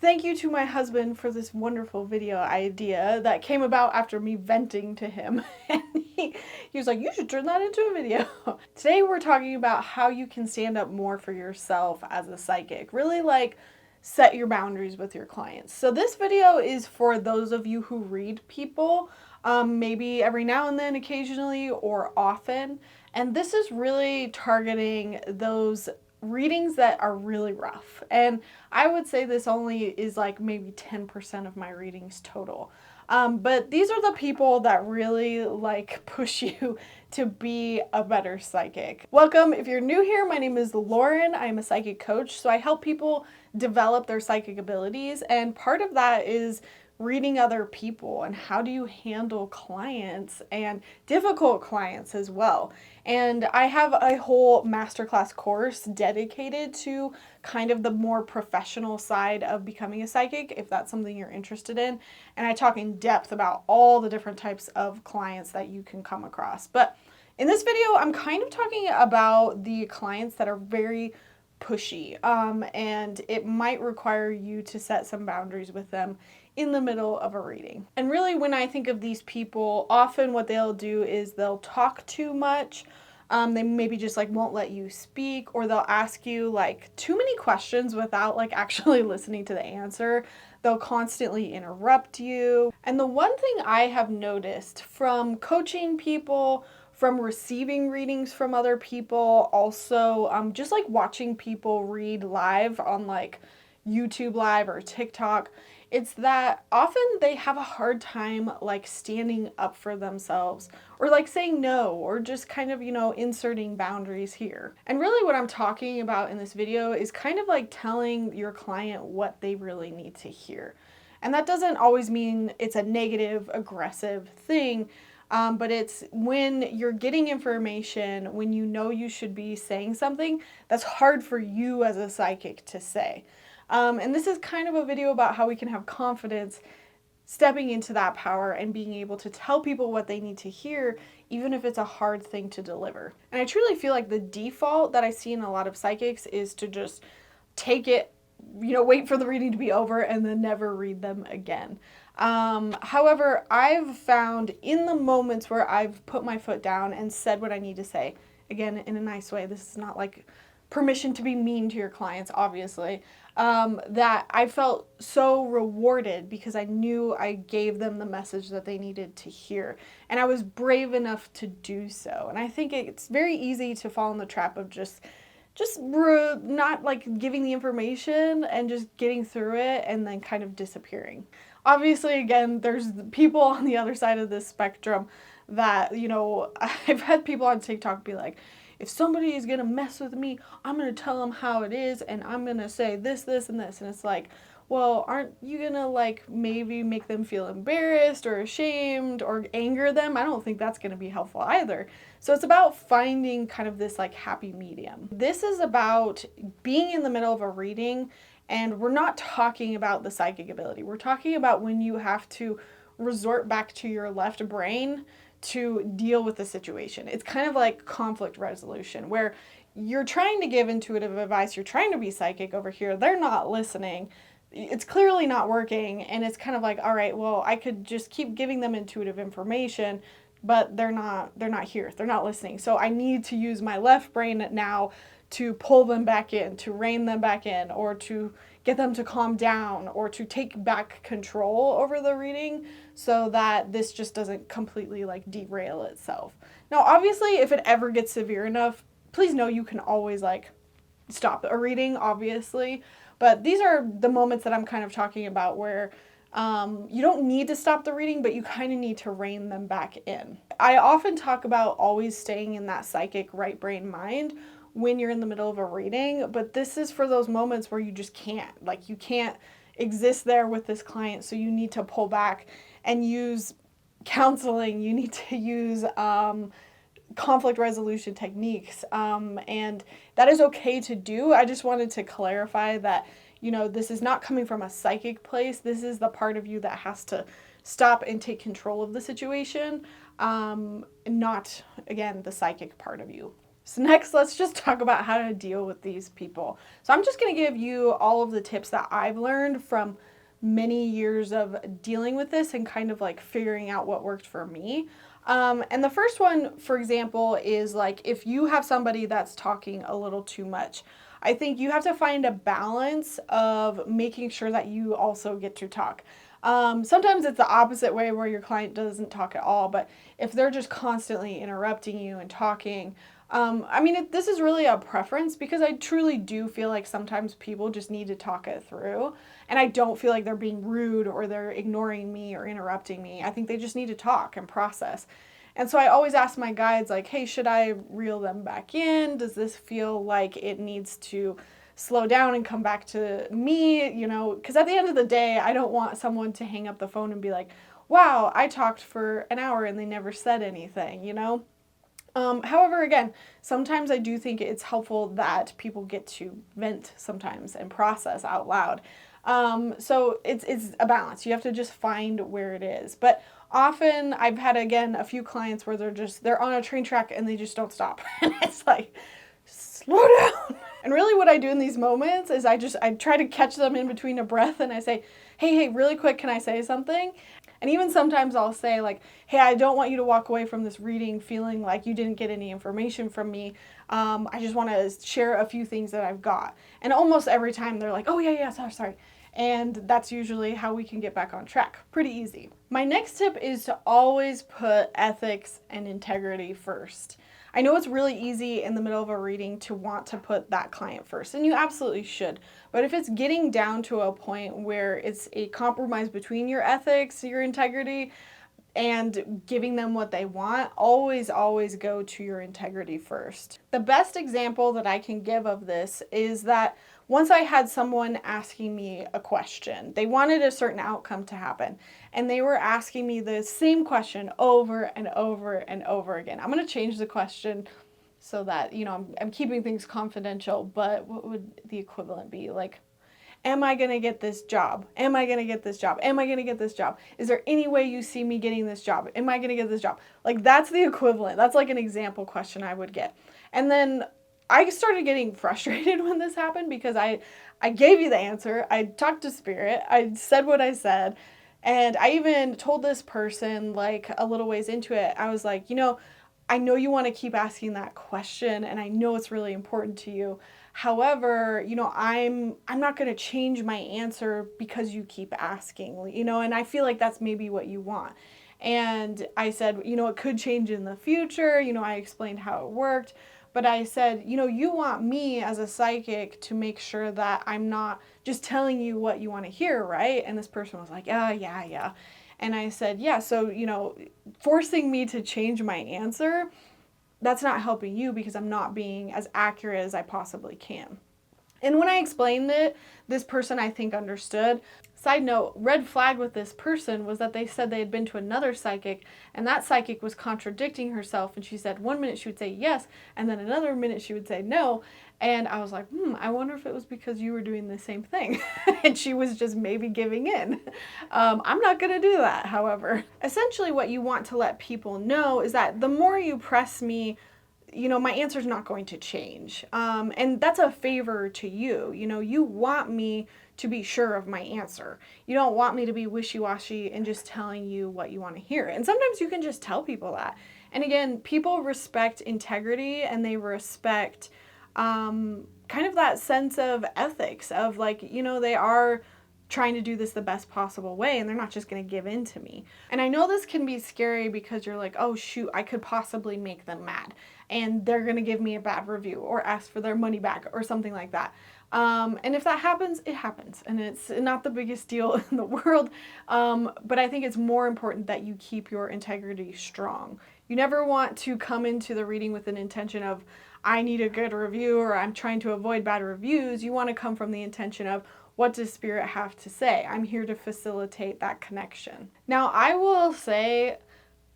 Thank you to my husband for this wonderful video idea that came about after me venting to him. And he was like, you should turn that into a video. Today we're talking about how you can stand up more for yourself as a psychic. Really like set your boundaries with your clients. So this video is for those of you who read people, maybe every now and then, occasionally, or often. And this is really targeting those readings that are really rough. And I would say this only is like maybe 10% of my readings total. But these are the people that really like push you to be a better psychic. Welcome. If you're new here, my name is Lauren. I'm a psychic coach. So I help people develop their psychic abilities. And part of that is reading other people and how do you handle clients and difficult clients as well. And I have a whole masterclass course dedicated to kind of the more professional side of becoming a psychic, if that's something you're interested in. And I talk in depth about all the different types of clients that you can come across. But in this video, I'm kind of talking about the clients that are very pushy, and it might require you to set some boundaries with them in the middle of a reading. And really, when I think of these people, often what they'll do is they'll talk too much. They maybe just like won't let you speak, or they'll ask you like too many questions without like actually listening to the answer. They'll constantly interrupt you. And the one thing I have noticed from coaching people, from receiving readings from other people, also just like watching people read live on like YouTube Live or TikTok, it's that often they have a hard time like standing up for themselves or like saying no or just kind of, inserting boundaries here. And really what I'm talking about in this video is kind of like telling your client what they really need to hear. And that doesn't always mean it's a negative, aggressive thing. But it's when you're getting information, when you know you should be saying something that's hard for you as a psychic to say. And this is kind of a video about how we can have confidence stepping into that power and being able to tell people what they need to hear, even if it's a hard thing to deliver. And I truly feel like the default that I see in a lot of psychics is to just take it, wait for the reading to be over and then never read them again. However, I've found in the moments where I've put my foot down and said what I need to say, again, in a nice way, this is not like permission to be mean to your clients, obviously, that I felt so rewarded because I knew I gave them the message that they needed to hear. And I was brave enough to do so. And I think it's very easy to fall in the trap of just not like giving the information and just getting through it and then kind of disappearing. Obviously, again, there's people on the other side of this spectrum that, I've had people on TikTok be like, if somebody is going to mess with me, I'm going to tell them how it is and I'm going to say this, this, and this. And it's like, well, aren't you going to like maybe make them feel embarrassed or ashamed or anger them? I don't think that's going to be helpful either. So it's about finding kind of this like happy medium. This is about being in the middle of a reading, and we're not talking about the psychic ability. We're talking about when you have to resort back to your left brain to deal with the situation. It's kind of like conflict resolution, where you're trying to give intuitive advice, you're trying to be psychic over here, they're not listening, it's clearly not working, and it's kind of like, all right, well, I could just keep giving them intuitive information, but they're not here, they're not listening. So I need to use my left brain now to pull them back in, to rein them back in, or to get them to calm down, or to take back control over the reading so that this just doesn't completely like derail itself. Now, obviously, if it ever gets severe enough, please know you can always like stop a reading, obviously. But these are the moments that I'm kind of talking about where you don't need to stop the reading, but you kind of need to rein them back in. I often talk about always staying in that psychic right brain mind when you're in the middle of a reading, but this is for those moments where you just can't. Like, you can't exist there with this client, so you need to pull back and use counseling. You need to use conflict resolution techniques, and that is okay to do. I just wanted to clarify that, this is not coming from a psychic place. This is the part of you that has to stop and take control of the situation, not, again, the psychic part of you. So next, let's just talk about how to deal with these people. So I'm just going to give you all of the tips that I've learned from many years of dealing with this and kind of like figuring out what worked for me. And the first one, for example, is like if you have somebody that's talking a little too much, I think you have to find a balance of making sure that you also get to talk. Sometimes it's the opposite way where your client doesn't talk at all, but if they're just constantly interrupting you and talking, this is really a preference because I truly do feel like sometimes people just need to talk it through. And I don't feel like they're being rude or they're ignoring me or interrupting me. I think they just need to talk and process. And so I always ask my guides, like, hey, should I reel them back in? Does this feel like it needs to slow down and come back to me? You know, because at the end of the day, I don't want someone to hang up the phone and be like, wow, I talked for an hour and they never said anything, you know? However, again, sometimes I do think it's helpful that people get to vent sometimes and process out loud. So it's a balance. You have to just find where it is. But often I've had, again, a few clients where they're on a train track and they just don't stop. And it's like, slow down. And really what I do in these moments is I try to catch them in between a breath and I say, hey, really quick, can I say something? And even sometimes I'll say like, hey, I don't want you to walk away from this reading feeling like you didn't get any information from me. I just want to share a few things that I've got. And almost every time they're like, oh yeah, sorry. And that's usually how we can get back on track. Pretty easy. My next tip is to always put ethics and integrity first. I know it's really easy in the middle of a reading to want to put that client first, and you absolutely should. But if it's getting down to a point where it's a compromise between your ethics, your integrity, and giving them what they want, always go to your integrity first. The best example that I can give of this is that once I had someone asking me a question, they wanted a certain outcome to happen, and they were asking me the same question over and over and over again. I'm going to change the question so that, you know, I'm keeping things confidential, but what would the equivalent be? Like, am I going to get this job? Am I going to get this job? Am I going to get this job? Is there any way you see me getting this job? Am I going to get this job? Like, that's the equivalent. That's like an example question I would get. And then I started getting frustrated when this happened because I gave you the answer. I talked to Spirit. I said what I said. And I even told this person, like, a little ways into it, I was like, you know, I know you want to keep asking that question and I know it's really important to you. However, you know, I'm not going to change my answer because you keep asking, you know, and I feel like that's maybe what you want. And I said, you know, it could change in the future. You know, I explained how it worked. But I said, you know, you want me as a psychic to make sure that I'm not just telling you what you want to hear, right? And this person was like, yeah. And I said, yeah, so, you know, forcing me to change my answer, that's not helping you because I'm not being as accurate as I possibly can. And when I explained it, this person I think understood. Side note, red flag with this person was that they said they had been to another psychic and that psychic was contradicting herself. And she said 1 minute she would say yes and then another minute she would say no. And I was like, I wonder if it was because you were doing the same thing. And she was just maybe giving in. I'm not going to do that, however. Essentially what you want to let people know is that the more you press me, you know, my answer's not going to change. And that's a favor to you. You know, you want me to be sure of my answer. You don't want me to be wishy-washy and just telling you what you want to hear. And sometimes you can just tell people that. And again, people respect integrity and they respect kind of that sense of ethics of like, you know, they are trying to do this the best possible way and they're not just going to give in to me. And I know this can be scary because you're like, oh shoot, I could possibly make them mad and they're going to give me a bad review or ask for their money back or something like that. And if that happens, it happens and it's not the biggest deal in the world. But I think it's more important that you keep your integrity strong. You never want to come into the reading with an intention of, I need a good review or I'm trying to avoid bad reviews. You want to come from the intention of, what does Spirit have to say? I'm here to facilitate that connection. Now, I will say,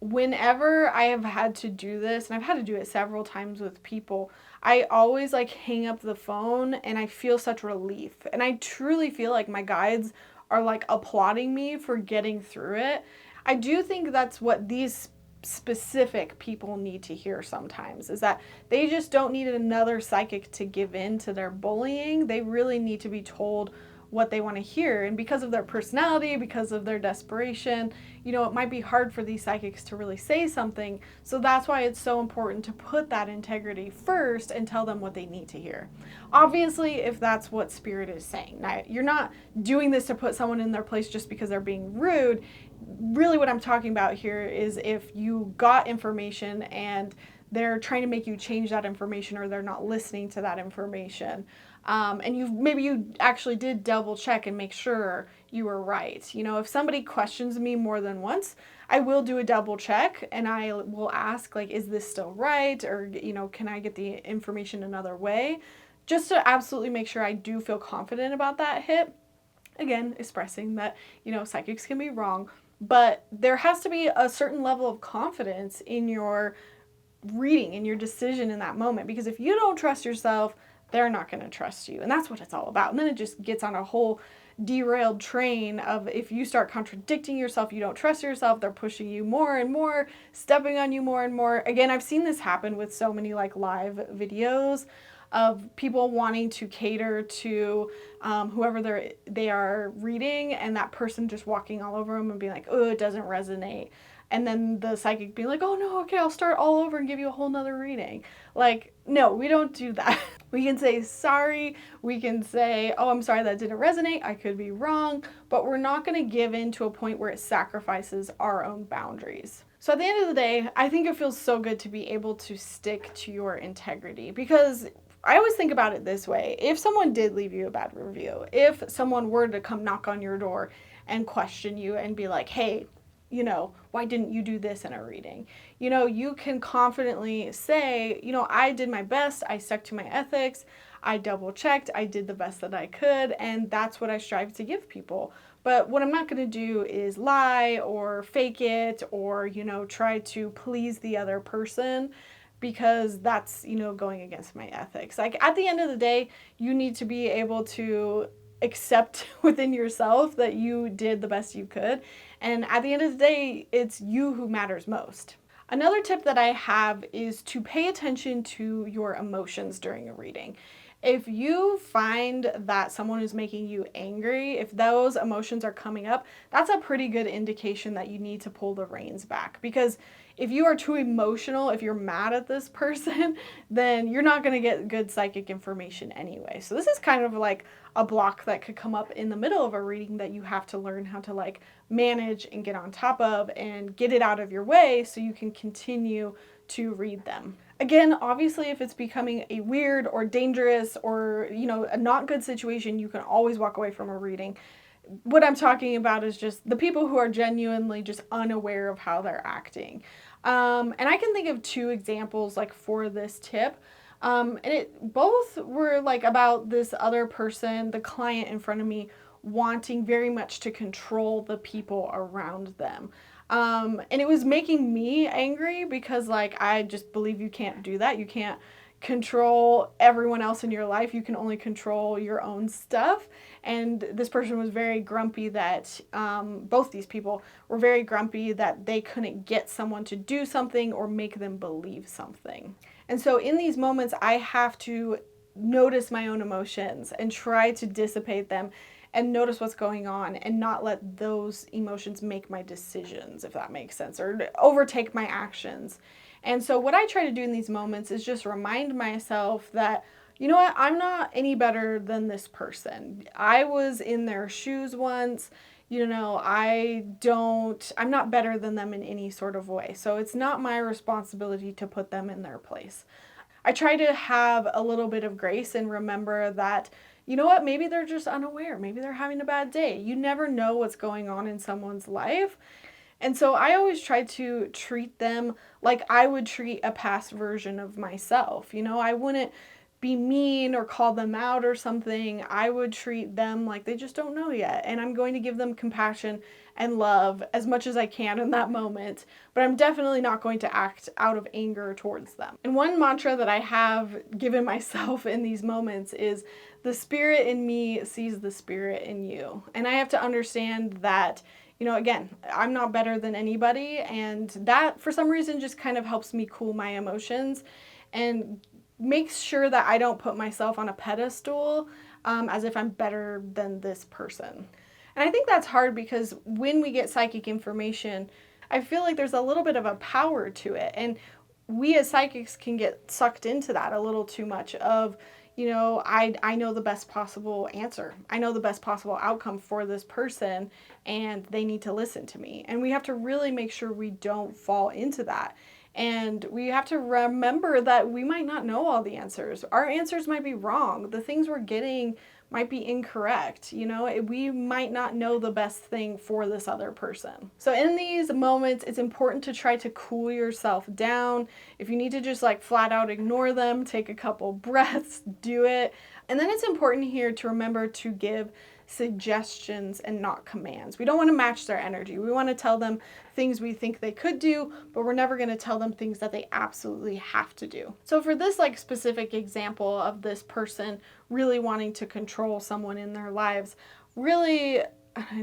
whenever I have had to do this, and I've had to do it several times with people, I always like hang up the phone and I feel such relief. And I truly feel like my guides are like applauding me for getting through it. I do think that's what these specific people need to hear sometimes, is that they just don't need another psychic to give in to their bullying. They really need to be told what they want to hear. And because of their personality, because of their desperation, you know, it might be hard for these psychics to really say something. So that's why it's so important to put that integrity first and tell them what they need to hear. Obviously, if that's what spirit is saying. Now, you're not doing this to put someone in their place just because they're being rude. Really what I'm talking about here is if you got information and they're trying to make you change that information, or they're not listening to that information. And you actually did double check and make sure you were right. You know, if somebody questions me more than once, I will do a double check and I will ask, like, is this still right? Or, you know, can I get the information another way? Just to absolutely make sure I do feel confident about that hit. Again, expressing that, you know, psychics can be wrong, but there has to be a certain level of confidence in your reading, in your decision in that moment, because if you don't trust yourself, they're not going to trust you. And that's what it's all about. And then it just gets on a whole derailed train of, if you start contradicting yourself, you don't trust yourself, they're pushing you more and more, stepping on you more and more. Again, I've seen this happen with so many like live videos of people wanting to cater to whoever they are reading, and that person just walking all over them and being like, oh, it doesn't resonate. And then the psychic being like, oh no, okay, I'll start all over and give you a whole nother reading. Like, no, we don't do that. We can say sorry. We can say, oh, I'm sorry that didn't resonate. I could be wrong. But we're not going to give in to a point where it sacrifices our own boundaries. So at the end of the day, I think it feels so good to be able to stick to your integrity, because I always think about it this way. If someone did leave you a bad review, if someone were to come knock on your door and question you and be like, hey, you know, why didn't you do this in a reading? You know, you can confidently say, you know, I did my best. I stuck to my ethics. I double checked. I did the best that I could. And that's what I strive to give people. But what I'm not going to do is lie or fake it, or, you know, try to please the other person, because that's, you know, going against my ethics. Like, at the end of the day, you need to be able to accept within yourself that you did the best you could. And at the end of the day, it's you who matters most. Another tip that I have is to pay attention to your emotions during a reading. If you find that someone is making you angry, if those emotions are coming up, that's a pretty good indication that you need to pull the reins back. Because if you are too emotional, if you're mad at this person, then you're not going to get good psychic information anyway. So this is kind of like a block that could come up in the middle of a reading that you have to learn how to like manage and get on top of and get it out of your way so you can continue to read them. Again, obviously, if it's becoming a weird or dangerous or, you know, a not good situation, you can always walk away from a reading. What I'm talking about is just the people who are genuinely just unaware of how they're acting. And I can think of two examples like for this tip. And both were like about this other person, the client in front of me, wanting very much to control the people around them. And it was making me angry because, like, I just believe you can't do that. You can't control everyone else in your life. You can only control your own stuff. And this person was very grumpy that, both these people were very grumpy that they couldn't get someone to do something or make them believe something. And so in these moments, I have to notice my own emotions and try to dissipate them and notice what's going on and not let those emotions make my decisions, if that makes sense, or overtake my actions. And so what I try to do in these moments is just remind myself that, you know what, I'm not any better than this person. I was in their shoes once. You know, I'm not better than them in any sort of way. So it's not my responsibility to put them in their place. I try to have a little bit of grace and remember that, you know what, maybe they're just unaware. Maybe they're having a bad day. You never know what's going on in someone's life. And so I always try to treat them like I would treat a past version of myself. You know, I wouldn't be mean or call them out or something. I would treat them like they just don't know yet. And I'm going to give them compassion and love as much as I can in that moment. But I'm definitely not going to act out of anger towards them. And one mantra that I have given myself in these moments is, the spirit in me sees the spirit in you. And I have to understand that You know, again, I'm not better than anybody, and that for some reason just kind of helps me cool my emotions and makes sure that I don't put myself on a pedestal as if I'm better than this person. And I think that's hard because when we get psychic information, I feel like there's a little bit of a power to it. And we as psychics can get sucked into that a little too much of, you know, I know the best possible answer. I know the best possible outcome for this person and they need to listen to me. And we have to really make sure we don't fall into that. And we have to remember that we might not know all the answers. Our answers might be wrong. The things we're getting might be incorrect. You know, we might not know the best thing for this other person. So in these moments, it's important to try to cool yourself down. If you need to just like flat out ignore them, take a couple breaths, do it. And then it's important here to remember to give suggestions and not commands. We don't want to match their energy. We want to tell them things we think they could do, but we're never going to tell them things that they absolutely have to do. So for this like specific example of this person really wanting to control someone in their lives, really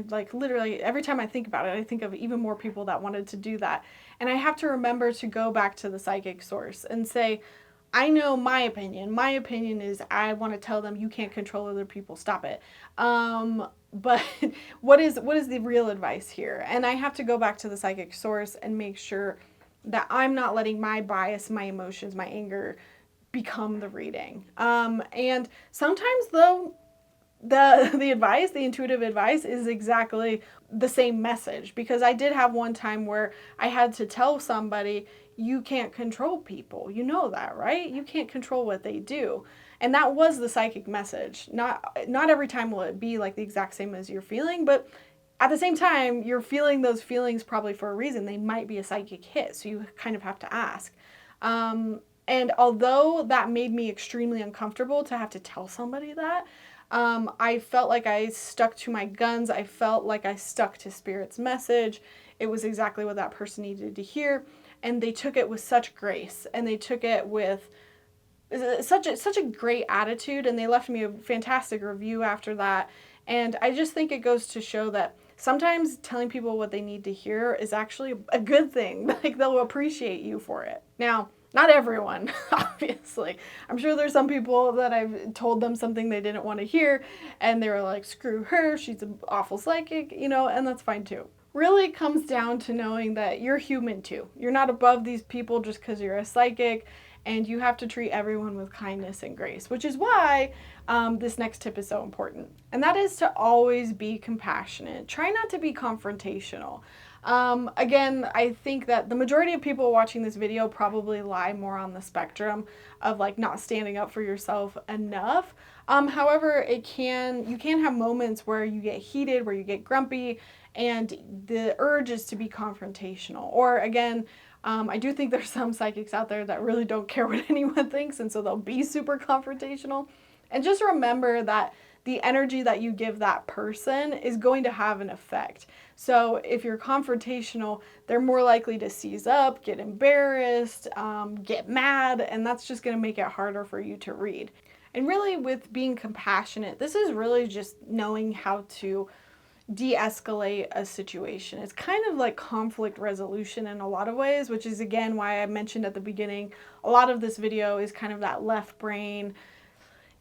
like literally every time I think about it, I think of even more people that wanted to do that. And I have to remember to go back to the psychic source and say, I know my opinion. My opinion is I want to tell them you can't control other people. Stop it. But what is the real advice here? And I have to go back to the psychic source and make sure that I'm not letting my bias, my emotions, my anger become the reading. And sometimes though, the advice, the intuitive advice is exactly the same message, because I did have one time where I had to tell somebody, you can't control people. You know that, right? You can't control what they do. And that was the psychic message. Not every time will it be like the exact same as you're feeling, but at the same time, you're feeling those feelings probably for a reason. They might be a psychic hit, so you kind of have to ask. And although that made me extremely uncomfortable to have to tell somebody that, I felt like I stuck to my guns. I felt like I stuck to Spirit's message. It was exactly what that person needed to hear. And they took it with such grace, and they took it with such a great attitude, and they left me a fantastic review after that. And I just think it goes to show that sometimes telling people what they need to hear is actually a good thing. Like, they'll appreciate you for it. Now, not everyone, obviously. I'm sure there's some people that I've told them something they didn't want to hear, and they were like, screw her, she's an awful psychic, you know, and that's fine too. Really comes down to knowing that you're human too. You're not above these people just because you're a psychic, and you have to treat everyone with kindness and grace, which is why this next tip is so important. And that is to always be compassionate. Try not to be confrontational. Again, I think that the majority of people watching this video probably lie more on the spectrum of like not standing up for yourself enough. However, you can have moments where you get heated, where you get grumpy, and the urge is to be confrontational. Or again, I do think there's some psychics out there that really don't care what anyone thinks, and so they'll be super confrontational. And just remember that the energy that you give that person is going to have an effect. So if you're confrontational, they're more likely to seize up, get embarrassed, get mad, and that's just going to make it harder for you to read. And really, with being compassionate, this is really just knowing how to de-escalate a situation. It's kind of like conflict resolution in a lot of ways, which is again why I mentioned at the beginning, a lot of this video is kind of that left brain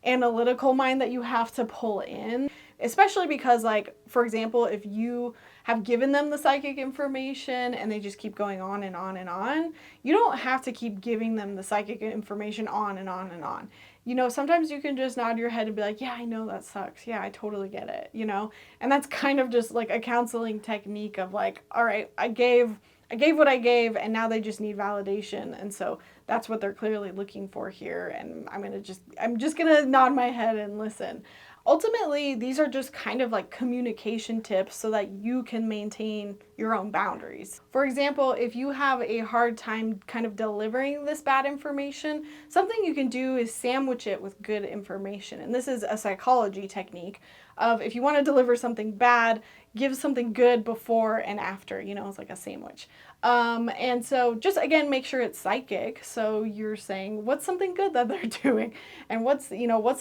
analytical mind that you have to pull in, especially because, like, for example, if you have given them the psychic information and they just keep going on and on and on, you don't have to keep giving them the psychic information on and on and on. You know, sometimes you can just nod your head and be like, yeah, I know that sucks. Yeah, I totally get it, you know? And that's kind of just like a counseling technique of like, all right, I gave what I gave, and now they just need validation. And so that's what they're clearly looking for here. And I'm just gonna nod my head and listen. Ultimately, these are just kind of like communication tips so that you can maintain your own boundaries. For example, if you have a hard time kind of delivering this bad information, something you can do is sandwich it with good information. And this is a psychology technique of, if you want to deliver something bad, give something good before and after, it's like a sandwich. And so just, again, make sure it's psychic. So you're saying, what's something good that they're doing? And what's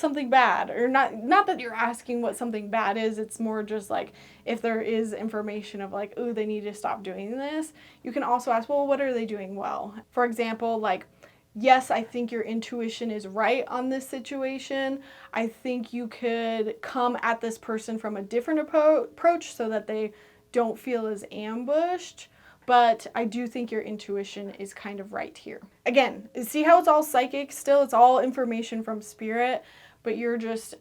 something bad? Or not that you're asking what something bad is. It's more just like, if there is information of like, ooh, they need to stop doing this, you can also ask, well, what are they doing well? For example, like, yes, I think your intuition is right on this situation. I think you could come at this person from a different approach so that they don't feel as ambushed. But I do think your intuition is kind of right here. Again, see how it's all psychic still? It's all information from spirit, but you're just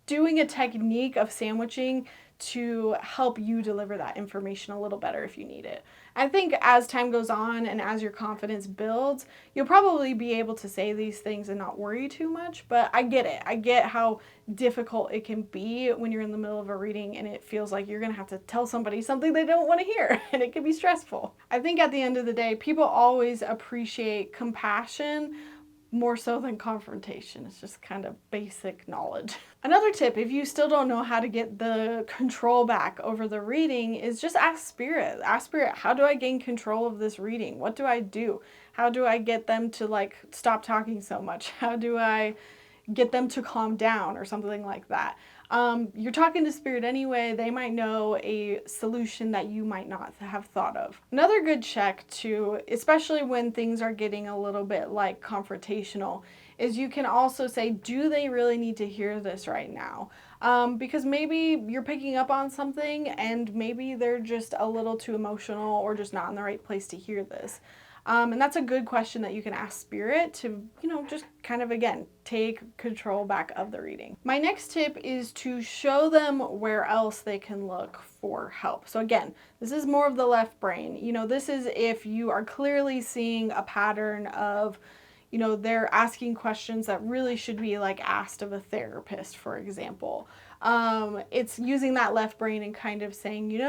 doing a technique of sandwiching to help you deliver that information a little better if you need it. I think as time goes on and as your confidence builds, you'll probably be able to say these things and not worry too much, but I get it. I get how difficult it can be when you're in the middle of a reading and it feels like you're gonna have to tell somebody something they don't want to hear, and it can be stressful. I think at the end of the day, people always appreciate compassion more so than confrontation. It's just kind of basic knowledge. Another tip, if you still don't know how to get the control back over the reading, is just ask Spirit. Ask Spirit, how do I gain control of this reading? What do I do? How do I get them to like stop talking so much? How do I get them to calm down or something like that? You're talking to Spirit anyway. They might know a solution that you might not have thought of. Another good check too, especially when things are getting a little bit like confrontational, is you can also say, do they really need to hear this right now? Because maybe you're picking up on something and maybe they're just a little too emotional or just not in the right place to hear this. And that's a good question that you can ask Spirit to, just kind of, again, take control back of the reading. My next tip is to show them where else they can look for help. So again, this is more of the left brain. This is if you are clearly seeing a pattern of, they're asking questions that really should be like asked of a therapist, for example. It's using that left brain and kind of saying,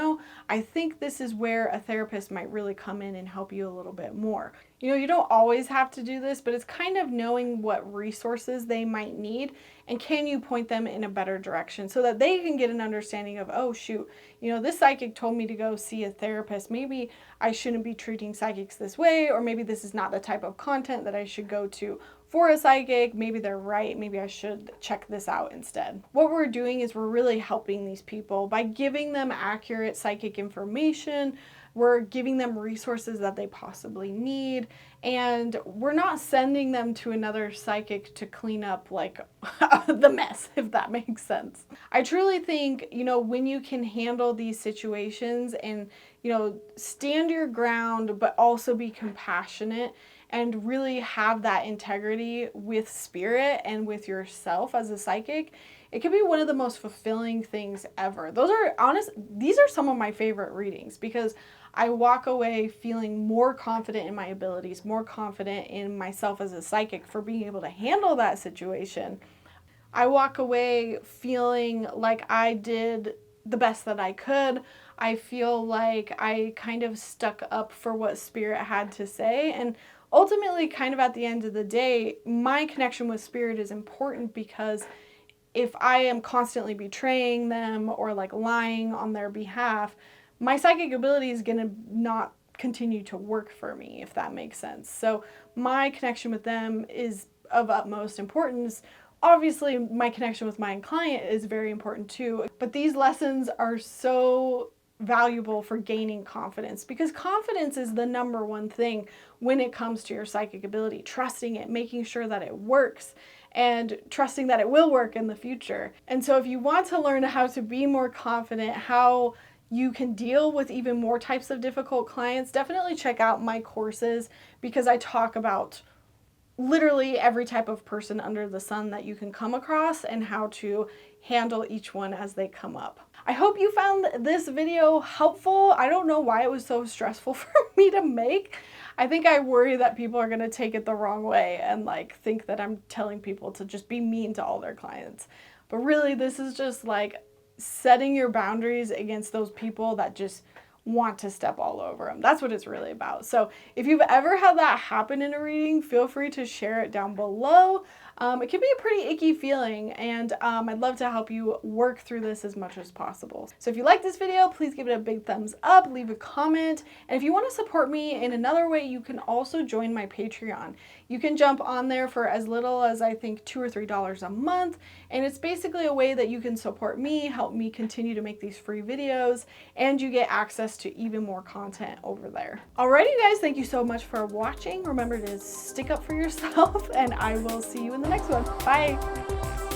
I think this is where a therapist might really come in and help you a little bit more. You don't always have to do this, but it's kind of knowing what resources they might need and can you point them in a better direction so that they can get an understanding of, oh shoot, this psychic told me to go see a therapist. Maybe I shouldn't be treating psychics this way, or maybe this is not the type of content that I should go to for a psychic. Maybe they're right. Maybe I should check this out instead. What we're doing is we're really helping these people by giving them accurate psychic information. We're giving them resources that they possibly need, and we're not sending them to another psychic to clean up like the mess, if that makes sense. I truly think, when you can handle these situations and, stand your ground, but also be compassionate and really have that integrity with Spirit and with yourself as a psychic, it can be one of the most fulfilling things ever. These are some of my favorite readings because I walk away feeling more confident in my abilities, more confident in myself as a psychic for being able to handle that situation. I walk away feeling like I did the best that I could. I feel like I kind of stuck up for what Spirit had to say, and ultimately, kind of at the end of the day, my connection with Spirit is important because if I am constantly betraying them or like lying on their behalf, my psychic ability is going to not continue to work for me, if that makes sense. So my connection with them is of utmost importance. Obviously, my connection with my client is very important too, but these lessons are so valuable for gaining confidence because confidence is the number one thing when it comes to your psychic ability. Trusting it, making sure that it works, and trusting that it will work in the future. And so if you want to learn how to be more confident, how you can deal with even more types of difficult clients, definitely check out my courses because I talk about literally every type of person under the sun that you can come across and how to handle each one as they come up. I hope you found this video helpful. I don't know why it was so stressful for me to make. I think I worry that people are going to take it the wrong way and like think that I'm telling people to just be mean to all their clients. But really, this is just like setting your boundaries against those people that just want to step all over them. That's what it's really about. So if you've ever had that happen in a reading, feel free to share it down below. It can be a pretty icky feeling, and I'd love to help you work through this as much as possible. So if you like this video, please give it a big thumbs up, leave a comment, and if you want to support me in another way, you can also join my Patreon. You can jump on there for as little as I think $2 or $3 a month, and it's basically a way that you can support me, help me continue to make these free videos, and you get access to even more content over there. Alrighty guys, thank you so much for watching. Remember to stick up for yourself, and I will see you in the next one. Bye!